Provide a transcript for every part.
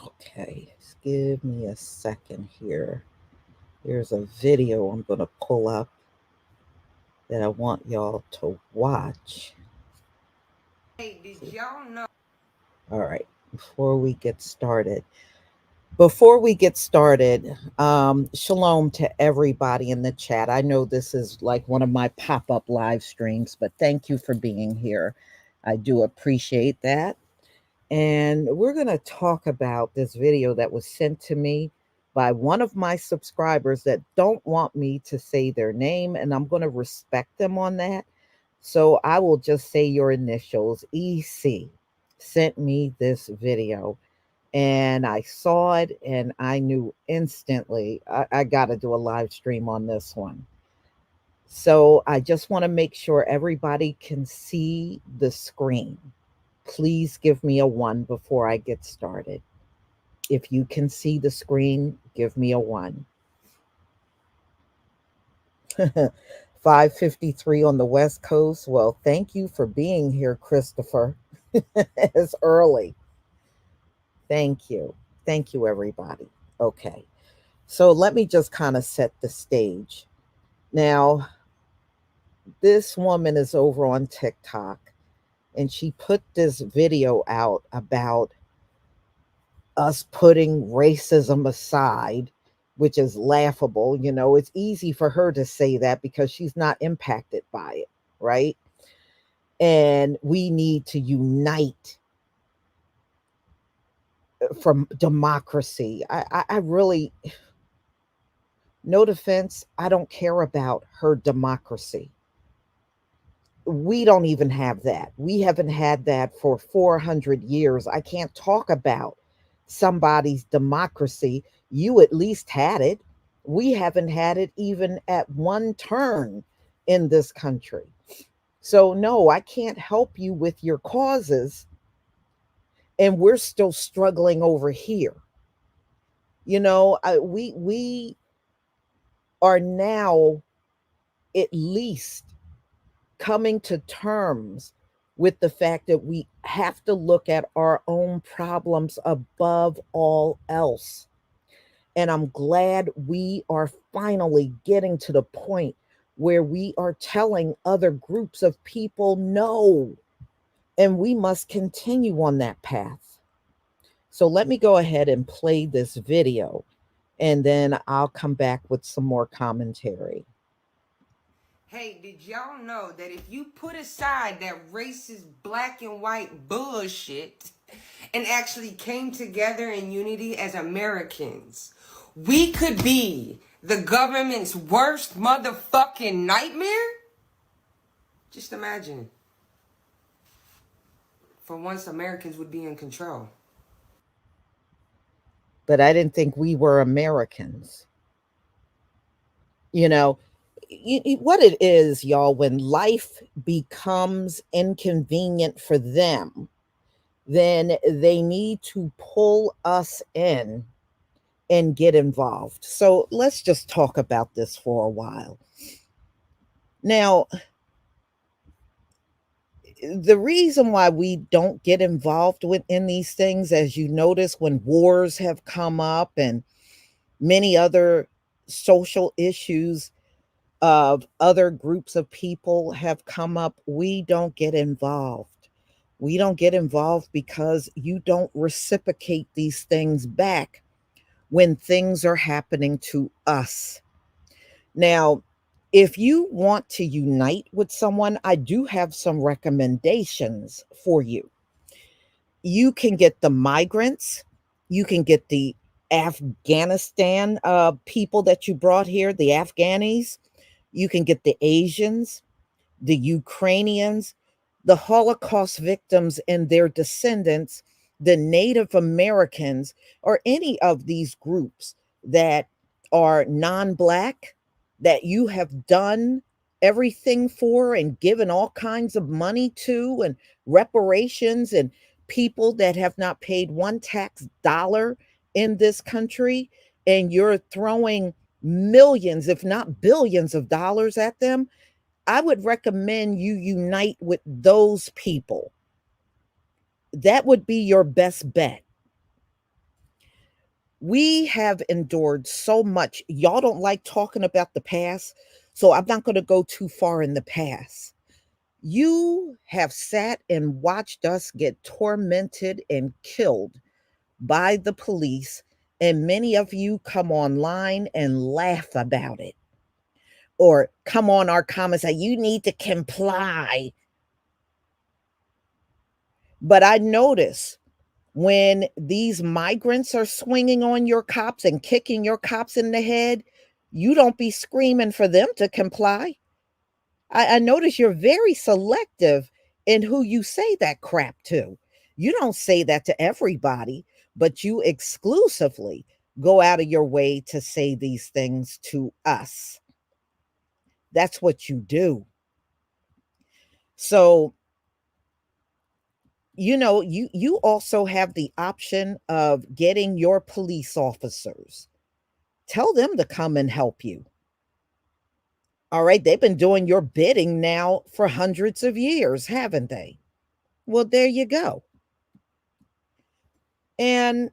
Okay, just give me a second here. Here's a video I'm going to pull up that I want y'all to watch. Hey, did y'all know? All right, before we get started, shalom to everybody in the chat. I know this is like one of my pop-up live streams, but thank you for being here. I do appreciate that. And we're going to talk about this video that was sent to me by one of my subscribers that don't want me to say their name, and I'm going to respect them on that. So I will just say your initials. EC sent me this video, and I saw it and I knew instantly I got to do a live stream on this one. So I just want to make sure everybody can see the screen. Please give me a 1 before I get started. If you can see the screen, give me a 1. 5:53 on the West Coast. Well, thank you for being here, Christopher. It's early. Thank you. Thank you, everybody. Okay. So let me just kind of set the stage. Now, this woman is over on TikTok, and she put this video out about us putting racism aside, which is laughable. You know, it's easy for her to say that because she's not impacted by it, right? and we need to unite from democracy. I really, no defense, I don't care about her democracy. We don't even have that. We haven't had that for 400 years. I can't talk about somebody's democracy. You at least had it. We haven't had it even at one turn in this country. So, no, I can't help you with your causes, and we're still struggling over here. We are now at least coming to terms with the fact that we have to look at our own problems above all else. And I'm glad we are finally getting to the point where we are telling other groups of people no. And we must continue on that path. So let me go ahead and play this video, and then I'll come back with some more commentary. Hey, did y'all know that if you put aside that racist black and white bullshit and actually came together in unity as Americans, we could be the government's worst motherfucking nightmare? Just imagine. For once, Americans would be in control. But I didn't think we were Americans. You know, what it is, y'all, when life becomes inconvenient for them, then they need to pull us in and get involved. So let's just talk about this for a while. Now, the reason why we don't get involved in these things, as you notice, when wars have come up and many other social issues of other groups of people have come up, we don't get involved. We don't get involved because you don't reciprocate these things back when things are happening to us. Now, if you want to unite with someone, I do have some recommendations for you. You can get the migrants, you can get the Afghanistan people that you brought here, the Afghanis, you can get the Asians, the Ukrainians, the Holocaust victims and their descendants, the Native Americans, or any of these groups that are non Black that you have done everything for and given all kinds of money to, and reparations, and people that have not paid one tax dollar in this country, and you're throwing millions, if not billions of dollars at them. I would recommend you unite with those people. That would be your best bet. We have endured so much. Y'all don't like talking about the past, so I'm not going to go too far in the past. You have sat and watched us get tormented and killed by the police, and many of you come online and laugh about it, or come on our comments and say, you need to comply. But I notice when these migrants are swinging on your cops and kicking your cops in the head, you don't be screaming for them to comply. I notice you're very selective in who you say that crap to. You don't say that to everybody, but you exclusively go out of your way to say these things to us. That's what you do. So, you also have the option of getting your police officers. Tell them to come and help you. All right, they've been doing your bidding now for hundreds of years, haven't they? Well, there you go. And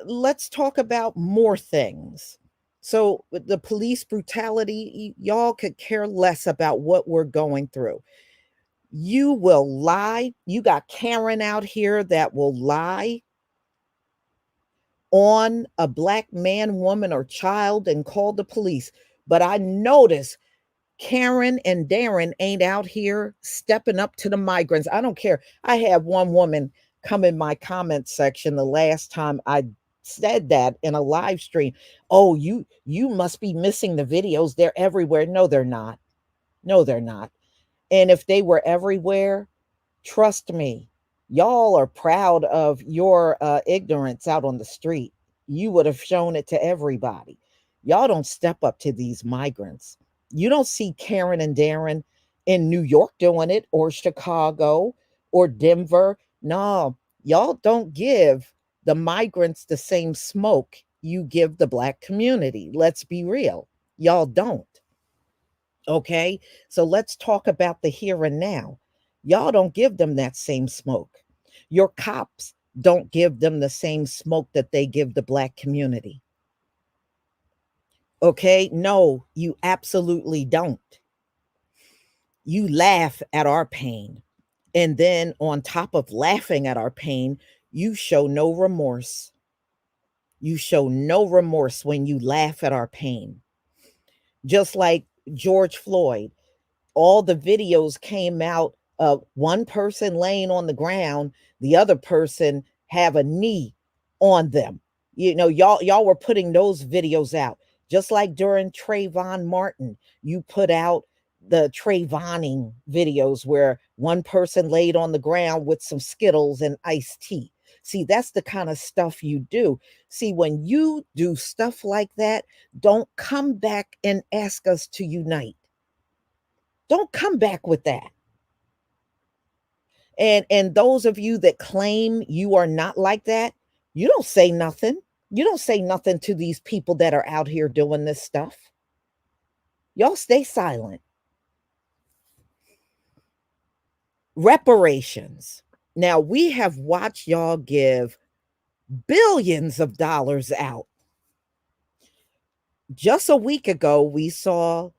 let's talk about more things. So, with the police brutality, y'all could care less about what we're going through. You will lie. You got Karen out here that will lie on a Black man, woman, or child and call the police. But I notice Karen and Darren ain't out here stepping up to the migrants. I don't care. I had one woman come in my comment section the last time I said that in a live stream. Oh, you must be missing the videos. They're everywhere. No, they're not. No, they're not. And if they were everywhere, trust me, y'all are proud of your ignorance out on the street. You would have shown it to everybody. Y'all don't step up to these migrants. You don't see Karen and Darren in New York doing it, or Chicago, or Denver. No, y'all don't give the migrants the same smoke you give the Black community. Let's be real. Y'all don't. Okay. So let's talk about the here and now. Y'all don't give them that same smoke. Your cops don't give them the same smoke that they give the Black community. Okay. No, you absolutely don't. You laugh at our pain. And then on top of laughing at our pain, you show no remorse. You show no remorse when you laugh at our pain. Just like George Floyd, all the videos came out of one person laying on the ground, the other person have a knee on them. You know, y'all were putting those videos out. Just like during Trayvon Martin, you put out the Trayvoning videos where one person laid on the ground with some Skittles and iced tea. See, that's the kind of stuff you do. See, when you do stuff like that, don't come back and ask us to unite. Don't come back with that. And those of you that claim you are not like that, you don't say nothing. You don't say nothing to these people that are out here doing this stuff. Y'all stay silent. Reparations. Now, we have watched y'all give billions of dollars out. Just a week ago, we saw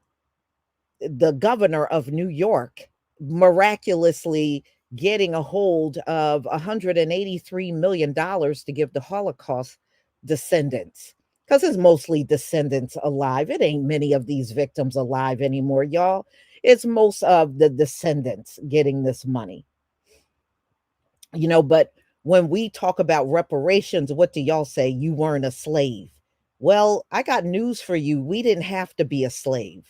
the governor of New York miraculously getting a hold of $183 million to give the Holocaust descendants. Because it's mostly descendants alive. It ain't many of these victims alive anymore, y'all. It's most of the descendants getting this money. You know, but when we talk about reparations, what do y'all say? You weren't a slave. Well, I got news for you. We didn't have to be a slave.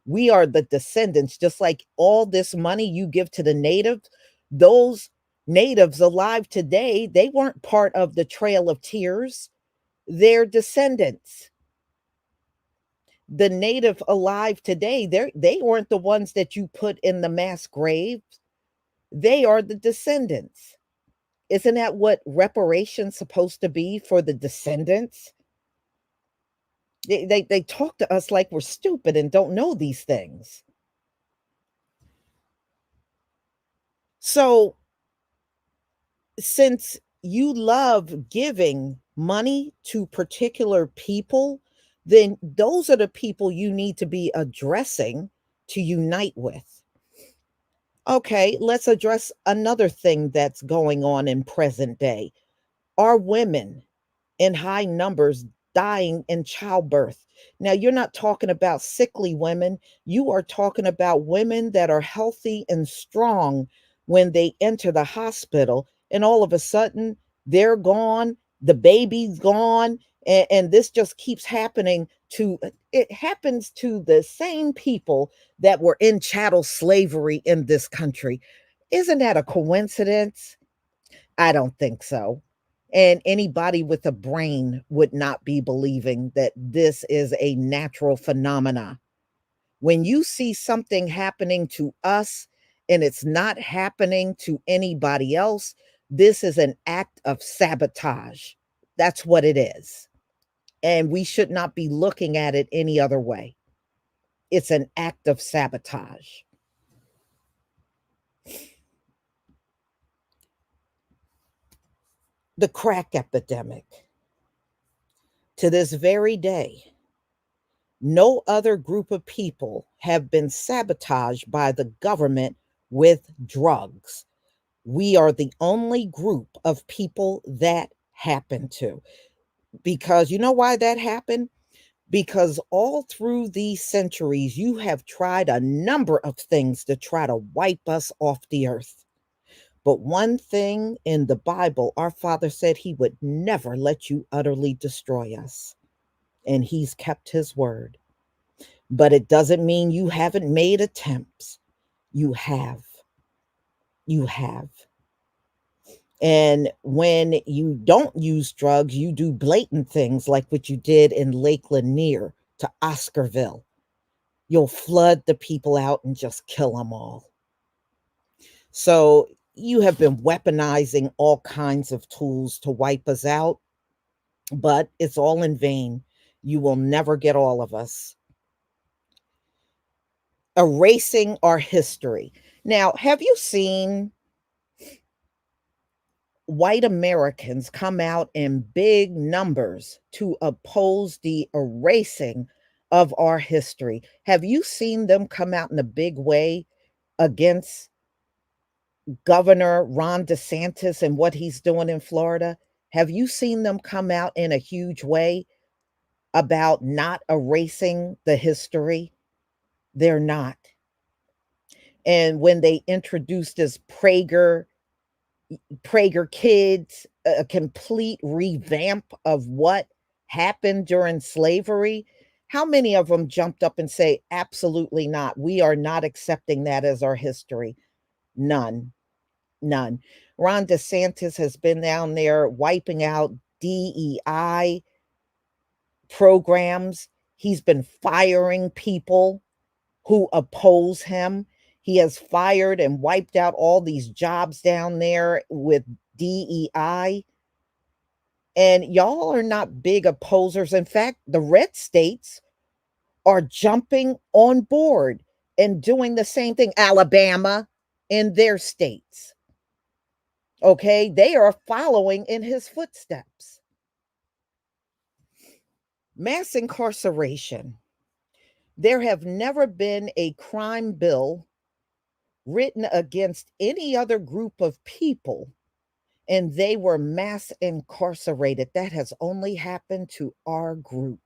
We are the descendants, just like all this money you give to the natives, those natives alive today, they weren't part of the Trail of Tears. They're descendants. The native alive today, they weren't the ones that you put in the mass graves. They are the descendants. Isn't that what reparations supposed to be for the descendants? They talk to us like we're stupid and don't know these things. So since you love giving money to particular people, then those are the people you need to be addressing to unite with. Okay, let's address another thing that's going on in present day. Are women in high numbers dying in childbirth? Now, you're not talking about sickly women. You are talking about women that are healthy and strong when they enter the hospital, and all of a sudden they're gone, the baby's gone, and this just keeps happening to it happens to the same people that were in chattel slavery in this country. Isn't that a coincidence? I don't think so. And anybody with a brain would not be believing that this is a natural phenomena. When you see something happening to us and it's not happening to anybody else, this is an act of sabotage. That's what it is. And we should not be looking at it any other way. It's an act of sabotage. The crack epidemic. To this very day, no other group of people have been sabotaged by the government with drugs. We are the only group of people that happened to. Because you know why that happened? because all through these centuries, you have tried a number of things to try to wipe us off the earth. But one thing in the Bible, our Father said he would never let you utterly destroy us. And he's kept his word. But it doesn't mean you haven't made attempts. You have. You have. And when you don't use drugs, you do blatant things like what you did in Lake Lanier to Oscarville. You'll flood the people out and just kill them all. So you have been weaponizing all kinds of tools to wipe us out, but it's all in vain. You will never get all of us. Erasing our history. Now, have you seen white Americans come out in big numbers to oppose the erasing of our history? Have you seen them come out in a big way against Governor Ron DeSantis and what he's doing in Florida? Have you seen them come out in a huge way about not erasing the history? They're not. And when they introduced this Prager kids, a complete revamp of what happened during slavery, how many of them jumped up and say, absolutely not. We are not accepting that as our history? None. None. Ron DeSantis has been down there wiping out DEI programs. He's been firing people who oppose him. He has fired and wiped out all these jobs down there with DEI. And y'all are not big opposers. In fact, the red states are jumping on board and doing the same thing. Alabama in their states. Okay, they are following in his footsteps. Mass incarceration. There have never been a crime bill written against any other group of people and they were mass incarcerated. That has only happened to our group.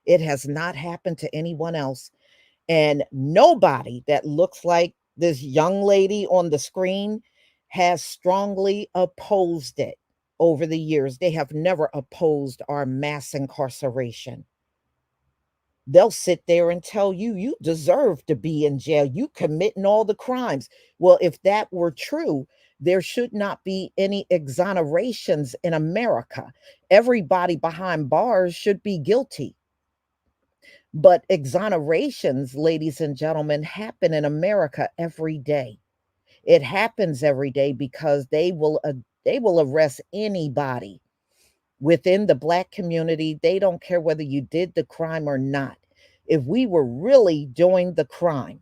It has not happened to anyone else. And nobody that looks like this young lady on the screen has strongly opposed it over the years. They have never opposed our mass incarceration. They'll sit there and tell you, you deserve to be in jail. You committing all the crimes. Well, if that were true, there should not be any exonerations in America. Everybody behind bars should be guilty. But exonerations, ladies and gentlemen, happen in America every day. It happens every day because they will arrest anybody within the black community. They don't care whether you did the crime or not. If we were really doing the crime,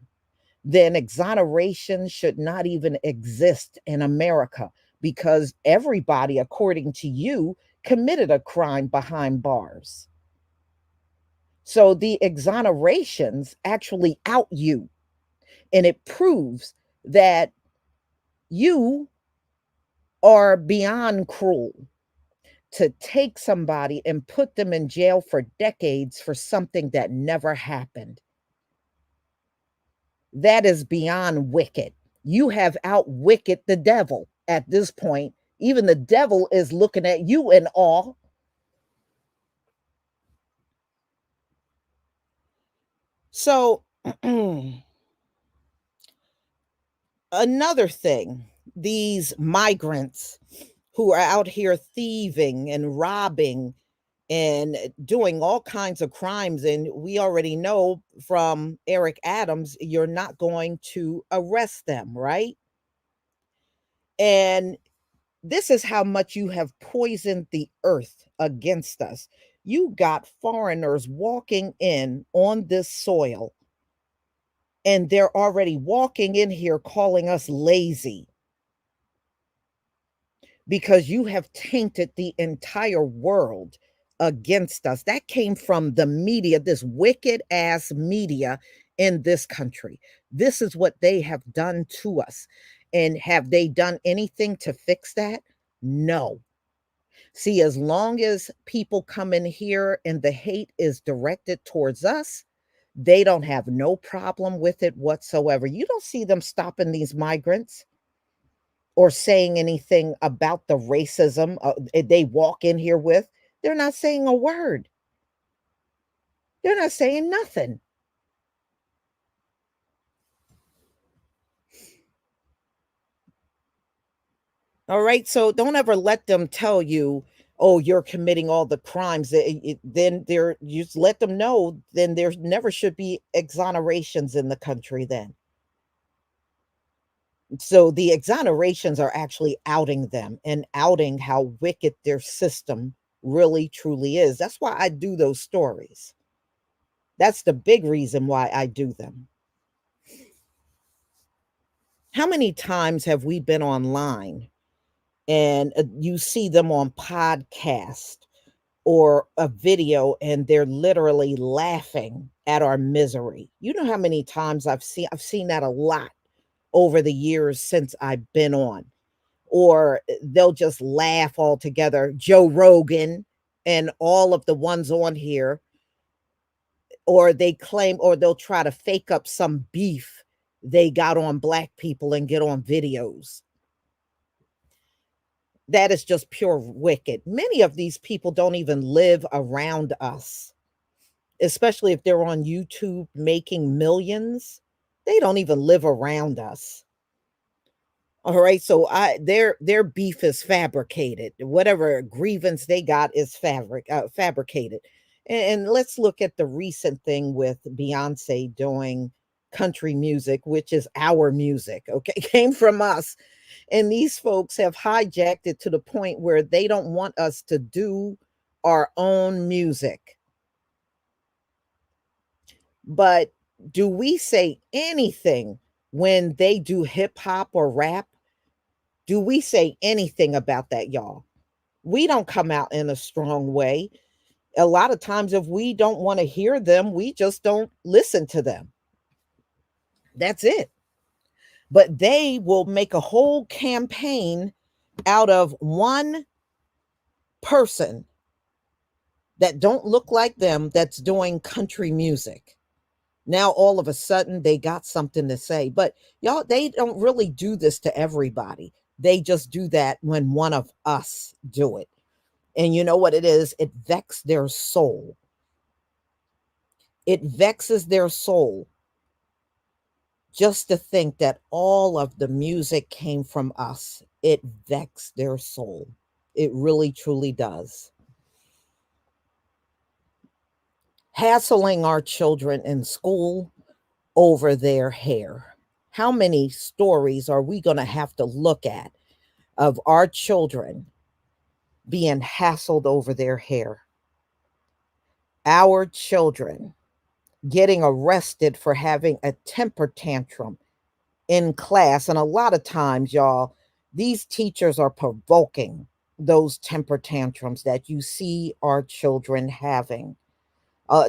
then exoneration should not even exist in America because everybody, according to you, committed a crime behind bars. So the exonerations actually out you, and it proves that you are beyond cruel to take somebody and put them in jail for decades for something that never happened. That is beyond wicked. You have outwicked the devil at this point. Even the devil is looking at you in awe. So, another thing, these migrants who are out here thieving and robbing and doing all kinds of crimes. And we already know from Eric Adams, you're not going to arrest them, right? And this is how much you have poisoned the earth against us. You got foreigners walking in on this soil, and they're already walking in here calling us lazy because you have tainted the entire world against us. That came from the media, this wicked ass media in this country. This is what they have done to us. And have they done anything to fix that? No. See, as long as people come in here and the hate is directed towards us, they don't have no problem with it whatsoever. You don't see them stopping these migrants or saying anything about the racism they walk in here with. They're not saying a word. They're not saying nothing. All right. So don't ever let them tell you, oh, you're committing all the crimes. Then there, you just let them know, then there never should be exonerations in the country then. So the exonerations are actually outing them and outing how wicked their system really truly is. That's why I do those stories. That's the big reason why I do them. How many times have we been online and you see them on podcast or a video and they're literally laughing at our misery? You know how many times I've seen that a lot over the years since I've been on. Or they'll just laugh altogether. Joe Rogan and all of the ones on here, or they claim, or they'll try to fake up some beef they got on black people and get on videos. That is just pure wicked. Many of these people don't even live around us, especially if they're on YouTube making millions. They don't even live around us. All right, so their beef is fabricated. Whatever grievance they got is fabricated. And let's look at the recent thing with Beyonce doing country music, which is our music, okay? Came from us. And these folks have hijacked it to the point where they don't want us to do our own music. But do we say anything when they do hip hop or rap? Do we say anything about that, y'all? We don't come out in a strong way. A lot of times, if we don't want to hear them, we just don't listen to them. That's it. But they will make a whole campaign out of one person that don't look like them that's doing country music. Now all of a sudden they got something to say. But y'all, they don't really do this to everybody. They just do that when one of us do it. And you know what it is? It vexes their soul. It vexes their soul just to think that all of the music came from us. It vexes their soul. It really, truly does. Hassling our children in school over their hair. How many stories are we going to have to look at of our children being hassled over their hair? Our children getting arrested for having a temper tantrum in class. And a lot of times, y'all, these teachers are provoking those temper tantrums that you see our children having.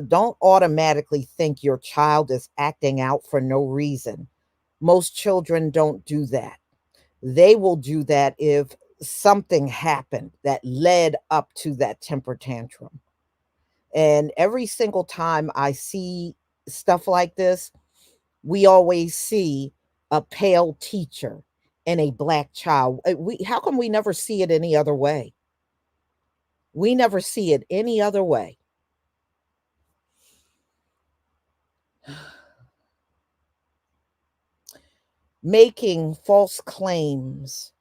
Don't automatically think your child is acting out for no reason. Most children don't do that. They will do that if something happened that led up to that temper tantrum. And every single time I see stuff like this, we always see a pale teacher and a black child. How come we never see it any other way? We never see it any other way. Making false claims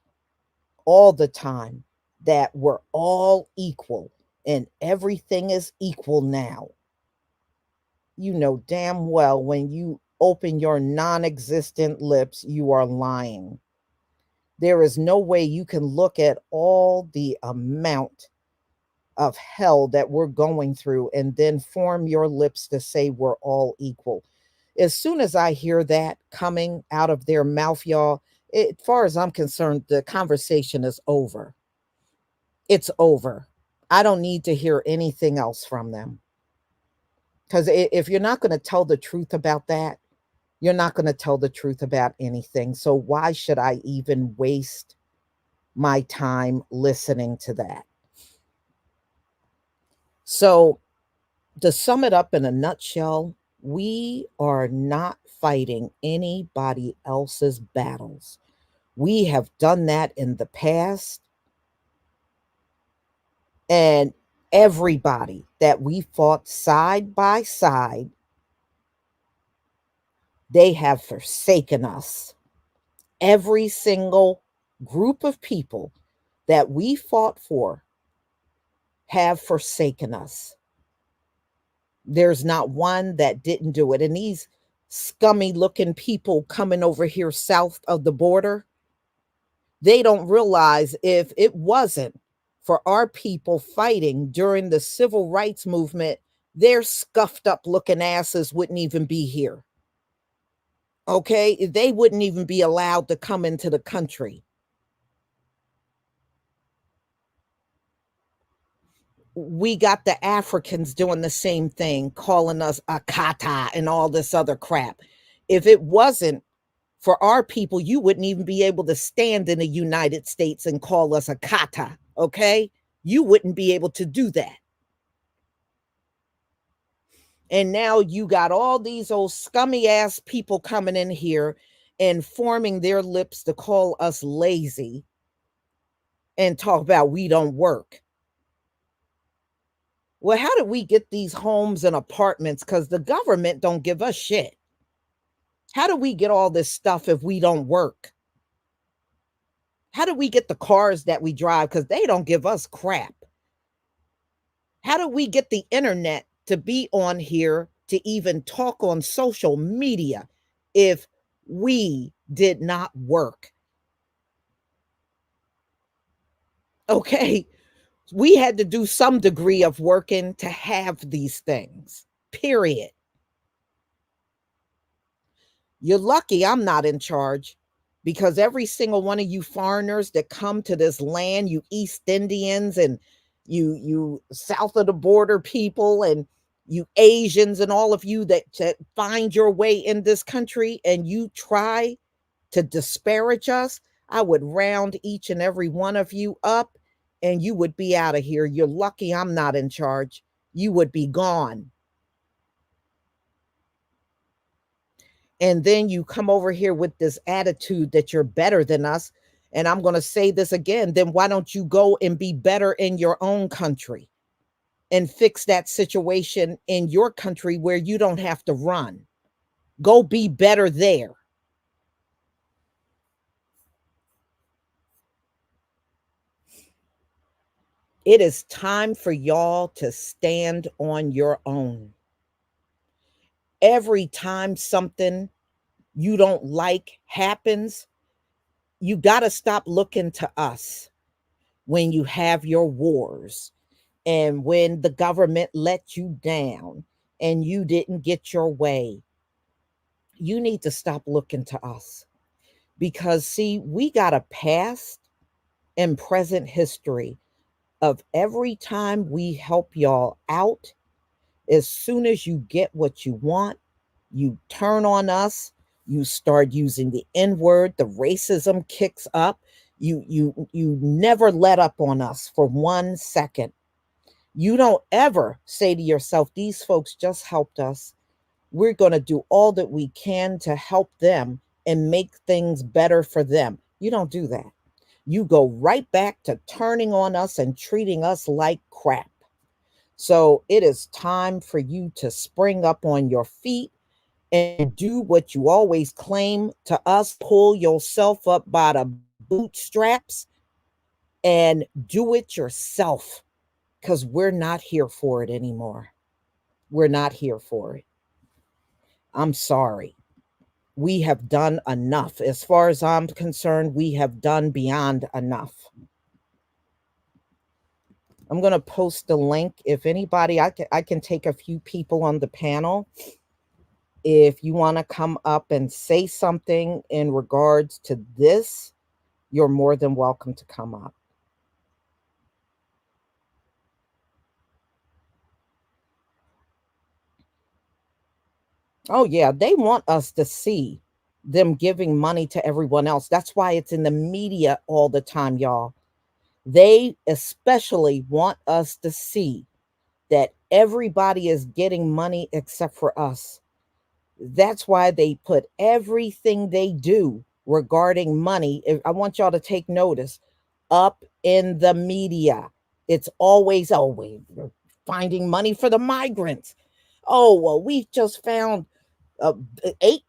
all the time that we're all equal and everything is equal now. You know damn well when you open your non existent lips, you are lying. There is no way you can look at all the amount of hell that we're going through and then form your lips to say we're all equal. As soon as I hear that coming out of their mouth, y'all, as far as I'm concerned, the conversation is over. It's over. I don't need to hear anything else from them. Because if you're not going to tell the truth about that, you're not going to tell the truth about anything. So why should I even waste my time listening to that? So, to sum it up in a nutshell, we are not fighting anybody else's battles. We have done that in the past, and everybody that we fought side by side, they have forsaken us. Every single group of people that we fought for have forsaken us. There's not one that didn't do it. And these scummy looking people coming over here south of the border, they don't realize if it wasn't for our people fighting during the civil rights movement, their scuffed up looking asses wouldn't even be here. Okay? They wouldn't even be allowed to come into the country. We got the Africans doing the same thing, calling us Akata and all this other crap. If it wasn't for our people, you wouldn't even be able to stand in the United States and call us Akata, okay? You wouldn't be able to do that. And now you got all these old scummy ass people coming in here and forming their lips to call us lazy and talk about we don't work. Well, how did we get these homes and apartments? Because the government don't give us shit. How do we get all this stuff if we don't work? How do we get the cars that we drive? Because they don't give us crap. How do we get the internet to be on here to even talk on social media if we did not work? Okay, we had to do some degree of working to have these things, period. You're lucky I'm not in charge, because every single one of you foreigners that come to this land, you East Indians and you south of the border people and you Asians and all of you that find your way in this country and you try to disparage us, I would round each and every one of you up and you would be out of here. You're lucky I'm not in charge. You would be gone. And then you come over here with this attitude that you're better than us. And I'm going to say this again, then why don't you go and be better in your own country and fix that situation in your country where you don't have to run? Go be better there. It is time for y'all to stand on your own. Every time something you don't like happens, you got to stop looking to us when you have your wars and when the government let you down and you didn't get your way. You need to stop looking to us because, see, we got a past and present history of every time we help y'all out. As soon as you get what you want, you turn on us, you start using the N-word, the racism kicks up. You never let up on us for 1 second. You don't ever say to yourself, these folks just helped us. We're going to do all that we can to help them and make things better for them. You don't do that. You go right back to turning on us and treating us like crap. So it is time for you to spring up on your feet and do what you always claim to us. Pull yourself up by the bootstraps and do it yourself, because we're not here for it anymore. We're not here for it. I'm sorry. We have done enough. As far as I'm concerned, we have done beyond enough. I'm going to post the link. If anybody, I can take a few people on the panel. If you want to come up and say something in regards to this, you're more than welcome to come up. Oh, yeah, they want us to see them giving money to everyone else. That's why it's in the media all the time, y'all. They especially want us to see that everybody is getting money except for us. That's why they put everything they do regarding money. I want y'all to take notice up in the media. It's always, oh, we're finding money for the migrants. Oh, well, we just found uh, eight,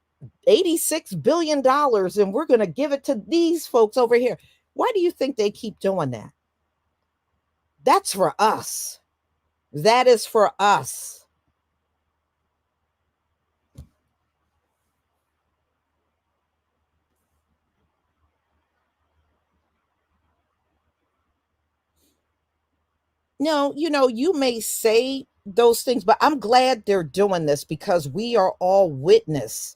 $86 billion and we're going to give it to these folks over here. Why do you think they keep doing that? That's for us. That is for us. No, you may say those things, but I'm glad they're doing this because we are all witness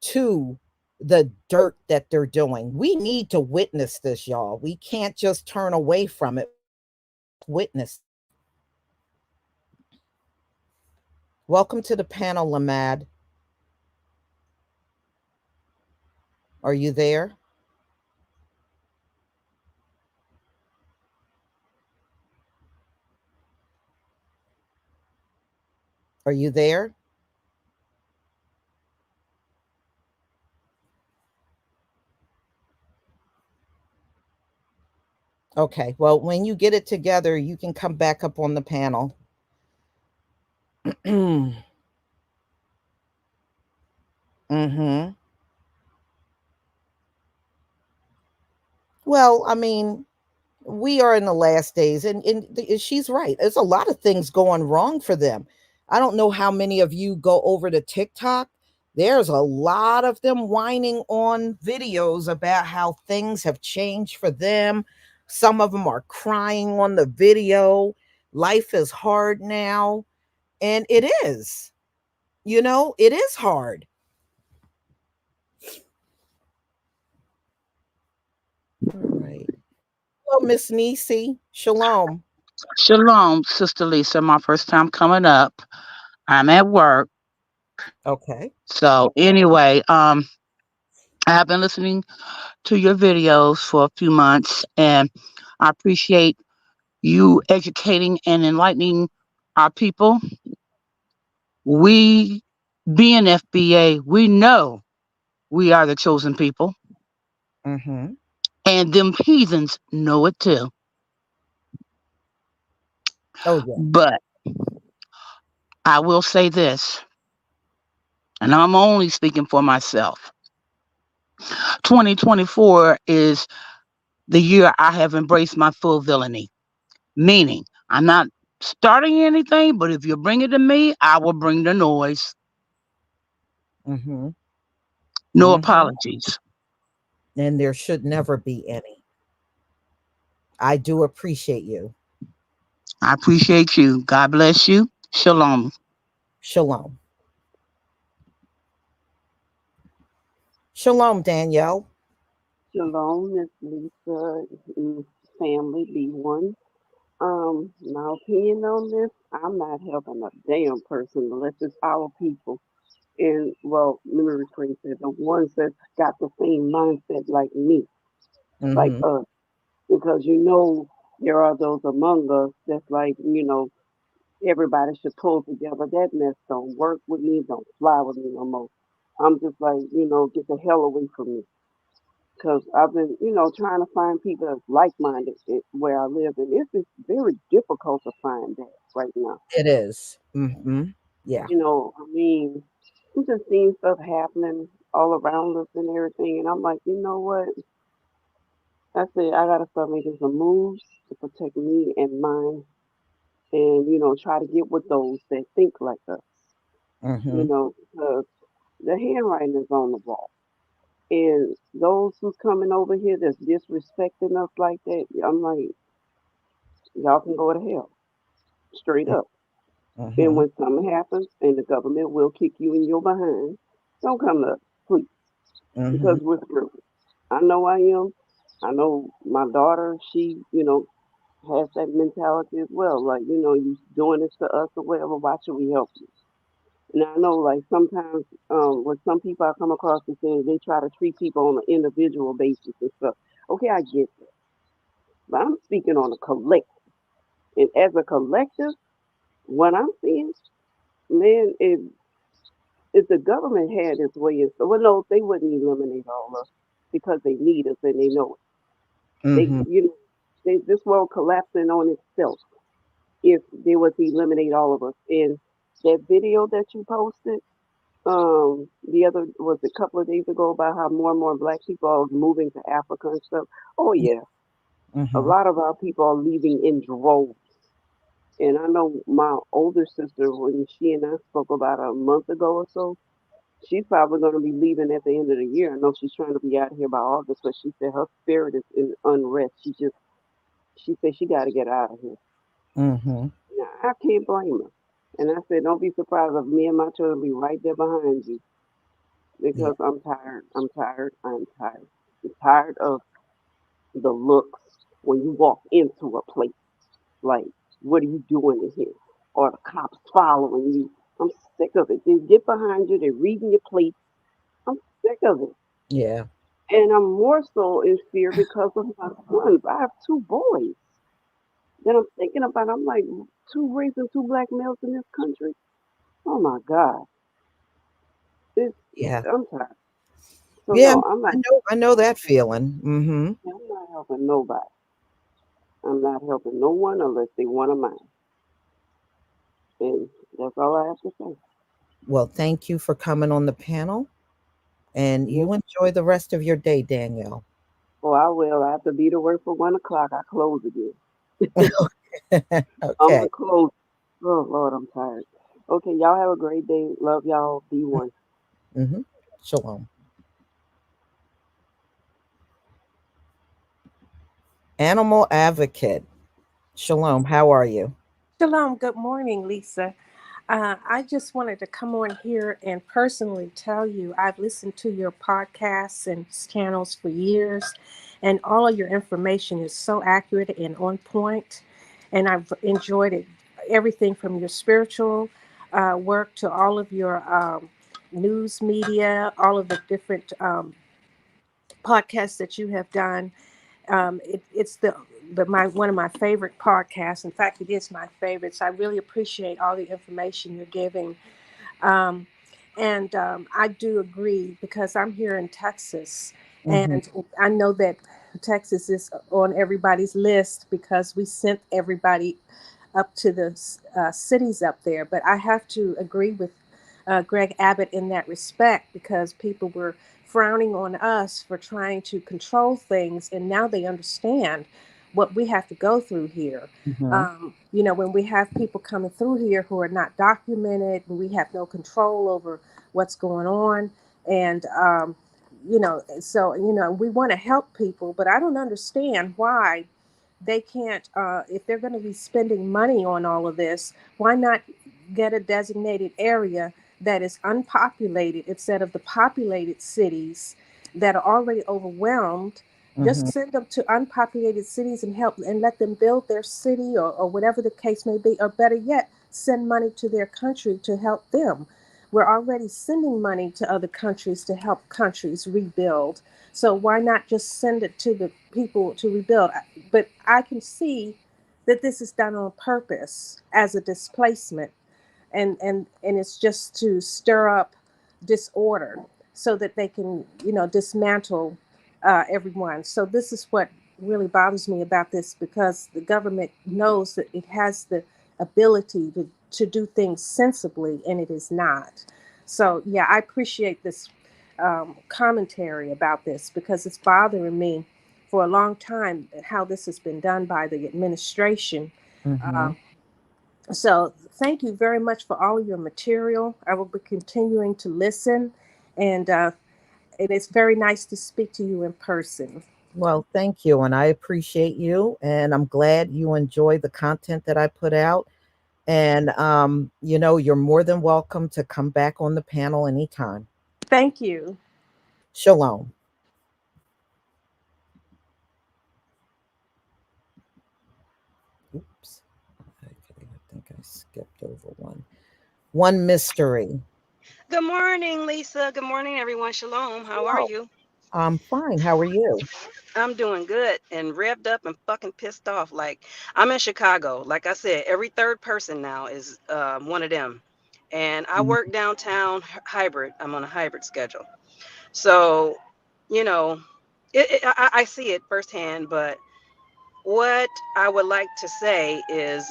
to the dirt that they're doing. We need to witness this, y'all. We can't just turn away from it. Witness. Welcome to the panel, Lamad. Are you there? Are you there? Okay. Well, when you get it together, you can come back up on the panel. Mm-hmm. Well, I mean, we are in the last days, and she's right. There's a lot of things going wrong for them. I don't know how many of you go over to TikTok. There's a lot of them whining on videos about how things have changed for them. Some of them are crying on the video. Life is hard now. And it is, it is hard. All right. Hello, Miss Nisi. Shalom. Shalom, Sister Lisa. My first time coming up. I'm at work. Okay. So anyway, I have been listening to your videos for a few months and I appreciate you educating and enlightening our people. We being FBA, we know we are the chosen people. Mm-hmm. And them heathens know it too. Oh, yeah. But I will say this, and I'm only speaking for myself. 2024 is the year I have embraced my full villainy. Meaning, I'm not starting anything, but if you bring it to me, I will bring the noise. Mm-hmm. No Mm-hmm. apologies. And there should never be any. I do appreciate you. I appreciate you. God bless you. Shalom. Shalom. Shalom, Danielle. Shalom, Miss Lisa, and family, be one. My opinion on this, I'm not helping a damn person unless it's our people. And, well, let me rephrase it, the ones that got the same mindset like me, like Mm-hmm. us. Because there are those among us that's like, everybody should pull together. That mess don't work with me, don't fly with me no more. I'm just like, get the hell away from me. Because I've been, trying to find people that's like-minded where I live, and it's just very difficult to find that right now. It is. Mm-hmm. Yeah. I mean, I'm just seeing stuff happening all around us and everything, and I'm like, you know what? I said I gotta start making some moves to protect me and mine, and try to get with those that think like us. Mm-hmm. Because the handwriting is on the wall. And those who's coming over here that's disrespecting us like that, I'm like, y'all can go to hell, straight up. And Mm-hmm. when something happens and the government will kick you in your behind, don't come to us, please, Mm-hmm. because we're screwed. I know I am. I know my daughter, she, has that mentality as well. Like, you doing this to us or whatever, why should we help you? And I know, like, sometimes with some people I come across and say they try to treat people on an individual basis and stuff. Okay, I get that. But I'm speaking on a collective. And as a collective, What I'm seeing, man, if the government had its way, well, no, they wouldn't eliminate all of us because they need us and they know it. Mm-hmm. This world collapsing on itself if they were to eliminate all of us. And that video that you posted, the other was a couple of days ago about how more and more black people are moving to Africa and stuff. Oh yeah, a Mm-hmm. lot of our people are leaving in droves. And I know my older sister, when she and I spoke about a month ago or so, she's probably going to be leaving at the end of the year. I know she's trying to be out here by August, but she said her spirit is in unrest. She said she got to get out of here. Mm-hmm. Now, I can't blame her. And I said, don't be surprised if me and my children be right there behind you Yeah. because I'm tired. I'm tired. I'm tired. I'm tired of the looks when you walk into a place. Like, what are you doing in here? Or the cops following you. I'm sick of it. They get behind you. They're reading your plate. I'm sick of it. Yeah. And I'm more so in fear because of my sons. I have two boys. Then I'm thinking about, I'm like, two raising two black males in this country. Oh my God. It's, Yeah. I'm tired. So Yeah. no, I'm I not know. I know that feeling. Mm-hmm. I'm not helping nobody. I'm not helping no one unless they want of mine. And that's all I have to say. Well, thank you for coming on the panel, and Yes. you enjoy the rest of your day, Danielle. Oh, I will. I have to be to work for 1 o'clock. I close again. I'm Okay. gonna close. Oh Lord, I'm tired. Okay, y'all have a great day. Love y'all. Be one. Mm-hmm. Shalom. Animal advocate. Shalom. How are you? Shalom, good morning, Lisa. I just wanted to come on here and personally tell you I've listened to your podcasts and channels for years, and all of your information is so accurate and on point, and I've enjoyed it. Everything from your spiritual work to all of your news media, all of the different podcasts that you have done. It's the my one of my favorite podcasts. In fact, it is my favorite. So I really appreciate all the information you're giving. Um, and I do agree because I'm here in Texas, Mm-hmm. and I know that Texas is on everybody's list because we sent everybody up to the cities up there. But I have to agree with Greg Abbott in that respect because people were frowning on us for trying to control things, and now they understand what we have to go through here. Mm-hmm. When we have people coming through here who are not documented, and we have no control over what's going on, and we want to help people, but I don't understand why they can't, if they're going to be spending money on all of this, why not get a designated area that is unpopulated instead of the populated cities that are already overwhelmed? Mm-hmm. Just send them to unpopulated cities and help and let them build their city, or whatever the case may be, or better yet, send money to their country to help them. We're already sending money to other countries to help countries rebuild. So why not just send it to the people to rebuild? But I can see that this is done on purpose as a displacement, and it's just to stir up disorder so that they can dismantle everyone. So this is what really bothers me about this, because the government knows that it has the ability to do things sensibly, and it is not. So yeah, I appreciate this commentary about this because it's bothering me for a long time how this has been done by the administration. Mm-hmm. So thank you very much for all of your material. I will be continuing to listen, and it is very nice to speak to you in person. Well, thank you, and I appreciate you, and I'm glad you enjoy the content that I put out. And you're more than welcome to come back on the panel anytime. Thank you. Shalom. Oops. Okay, I think I skipped over one. One mystery. Good morning, Lisa. Good morning, everyone. Shalom. How are Hello. you? I'm fine. How are you? I'm doing good and revved up and fucking pissed off. Like, I'm in Chicago. Like I said, every third person now is one of them. And I Mm. work downtown hybrid. I'm on a hybrid schedule. So, you know, I see it firsthand. But what I would like to say is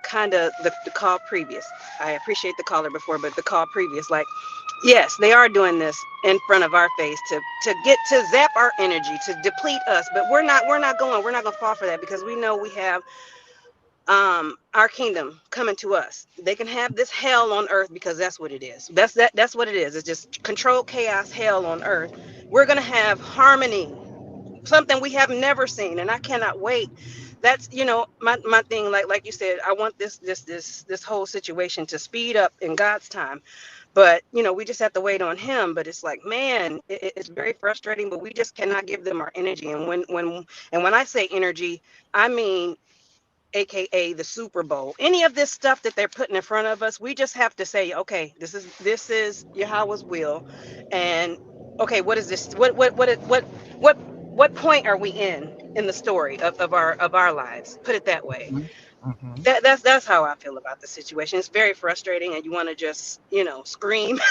kind of the call previous. I appreciate the caller before, but the call previous. Like, yes, they are doing this in front of our face to get to zap our energy, to deplete us, but we're not going to fall for that because we know we have our kingdom coming to us. They can have this hell on earth because that's what it is. That's what it is. It's just controlled chaos hell on earth. We're going to have harmony, something we have never seen, and I cannot wait. That's my thing, like you said, I want this whole situation to speed up in God's time, but we just have to wait on him. But it's like, man, it's very frustrating, but we just cannot give them our energy. And when I say energy, I mean aka the Super Bowl. Any of this stuff that they're putting in front of us, we just have to say, okay, this is Yahweh's will, and okay, what is this? What point are we in the story of our lives? Put it that way. Mhm. Mhm. That's how I feel about the situation. It's very frustrating, and you want to just scream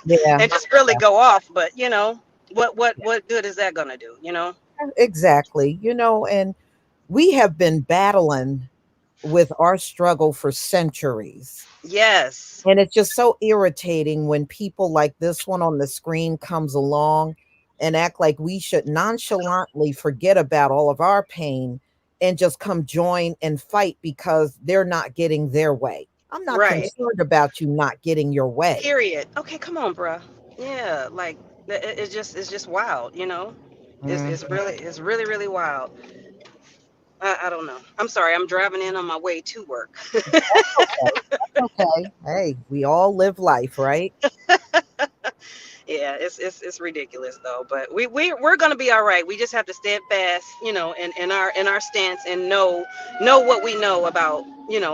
Yeah, and just really go off, but what good is that gonna do? exactly. And we have been battling with our struggle for centuries. Yes. And it's just so irritating when people like this one on the screen comes along and act like we should nonchalantly forget about all of our pain and just come join and fight because they're not getting their way. I'm not Right. concerned about you not getting your way. Period. Okay, come on, bruh. Yeah, like it's just wild. It's Mhm. really wild. I don't know. I'm sorry. I'm driving in on my way to work. Okay. That's okay. Hey, we all live life, right? Yeah, it's ridiculous though. But we're gonna be all right. We just have to stand fast, in our stance and know what we know about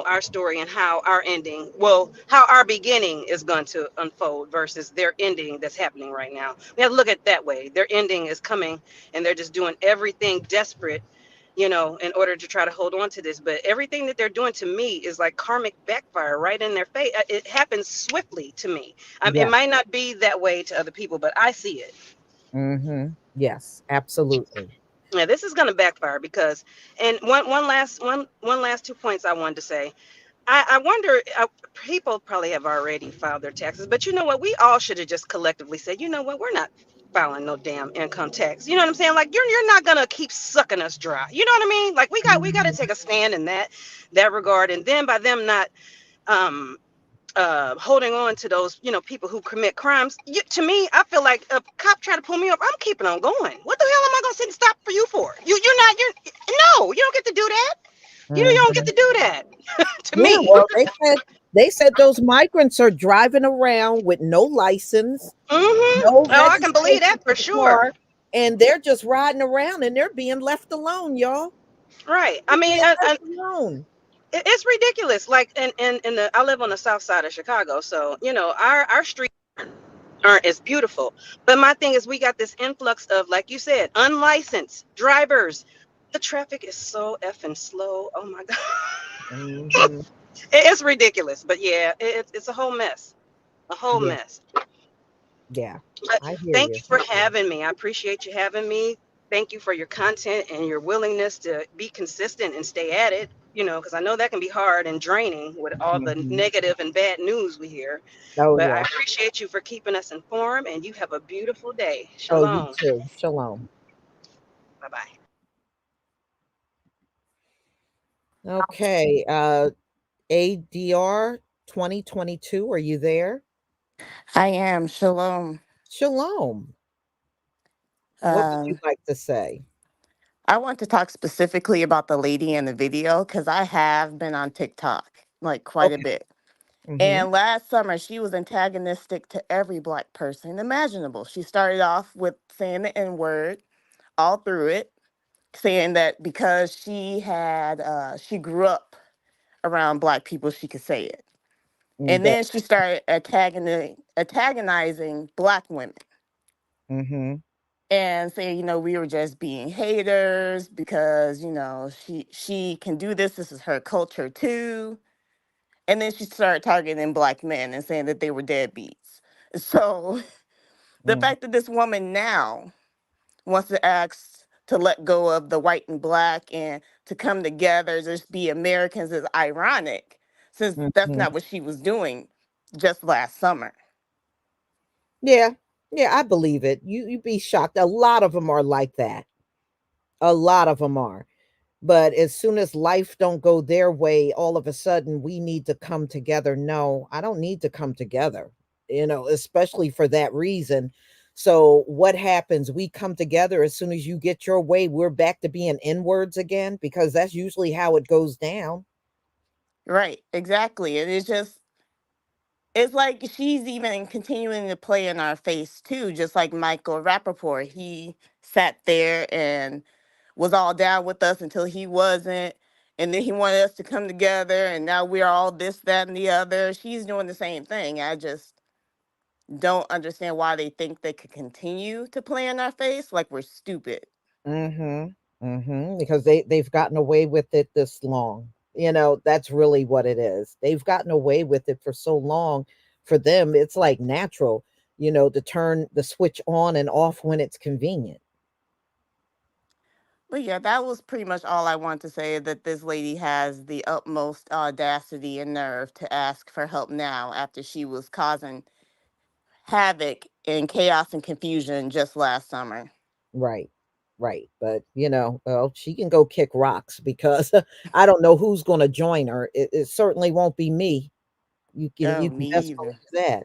our story and how our ending, well, how our beginning is going to unfold versus their ending that's happening right now. We have to look at it that way. Their ending is coming, and they're just doing everything desperate, in order to try to hold on to this. But everything that they're doing to me is like karmic backfire right in their face. It happens swiftly to me. It Yeah. might not be that way to other people, but I see it. Yes, absolutely. Yeah, this is going to backfire because, and one last 2 points I wanted to say. I wonder, people probably have already filed their taxes, but you know what? We all should have just collectively said, you know what? We're not filing no damn income tax. You know what I'm saying? Like you're not gonna keep sucking us dry. You know what I mean? Like we got to Mhm. take a stand in that regard. And then by them not um holding on to those people who commit crimes, to me, I feel like a cop trying to pull me up, I'm keeping on going. What the hell am I gonna sit and stop for you for? You're no, you don't get to do that. You don't get Mhm. to do that. To Yeah, me. well, they said those migrants are driving around with no license, Mm-hmm. no Oh, I can believe registration that for for the sure. car, and they're just riding around and they're being left alone, y'all. Right. I They're mean, being left alone. it's ridiculous. Like, I live on the south side of Chicago, so our streets aren't as beautiful. But my thing is, we got this influx of, like you said, unlicensed drivers. The traffic is so effing slow. Oh my god, Mhm. it's ridiculous. But yeah, it's a whole mess, a whole Yeah, mess. yeah. But I hear thank you. you for having me. I appreciate you having me. Thank you for your content and your willingness to be consistent and stay at it. Because I know that can be hard and draining with all the Mhm. negative and bad news we hear. Oh, But I yeah. appreciate you for keeping us informed, and you have a beautiful day. Oh, you Shalom. too. Shalom. Bye bye. Okay. ADR 2022. Are you there? I am. Shalom. Shalom. What would you Um, like to say? I want to talk specifically about the lady in the video because I have been on TikTok like quite a Okay. bit. Mm-hmm. And last summer, she was antagonistic to every Black person imaginable. She started off with saying the N word all through it, saying that because she grew up around Black people, she could say it. And That. then she started antagonizing Black women. Mm-hmm. and saying, we were just being haters because, she can do this. This is her culture too. And then she started targeting black men and saying that they were deadbeats. So the Mm, fact that this woman now wants to ask to let go of the white and black and to come together, just be Americans, is ironic, since that's mhm. not what she was doing just last summer. Yeah, yeah, I believe it. You'd be shocked. A lot of them are like that. A lot of them are. But as soon as life don't go their way, all of a sudden we need to come together. No, I don't need to come together, especially for that reason. So what happens? We come together as soon as you get your way, we're back to being inwards again, because that's usually how it goes down. Right, exactly. And it's like she's even continuing to play in our face too, just like Michael Rappaport. He sat there and was all down with us until he wasn't. And then he wanted us to come together, and now we're all this, that, and the other. She's doing the same thing. I just don't understand why they think they could continue to play in our face like we're stupid. Mhm. Mhm. Because they've gotten away with it this long. That's really what it is. They've gotten away with it for so long. For them, it's like natural, to turn the switch on and off when it's convenient. But yeah, that was pretty much all I want to say, that this lady has the utmost audacity and nerve to ask for help now after she was causing havoc and chaos and confusion just last summer. Right. Right. But, well, she can go kick rocks because I don't know who's going to join her. It certainly won't be me. You can Oh, you can me best either. believe that.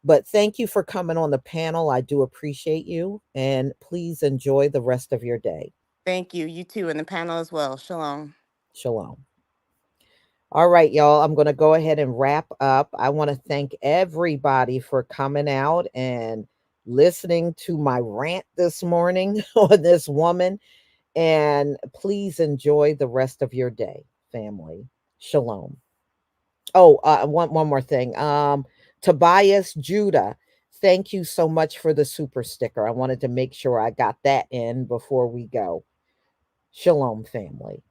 But thank you for coming on the panel. I do appreciate you, and please enjoy the rest of your day. Thank you. You too, and the panel as well. Shalom. Shalom. All right, y'all. I'm going to go ahead and wrap up. I want to thank everybody for coming out and listening to my rant this morning on this woman. And please enjoy the rest of your day, family. Shalom. Oh, one more thing. Tobias Judah, thank you so much for the super sticker. I wanted to make sure I got that in before we go. Shalom, family.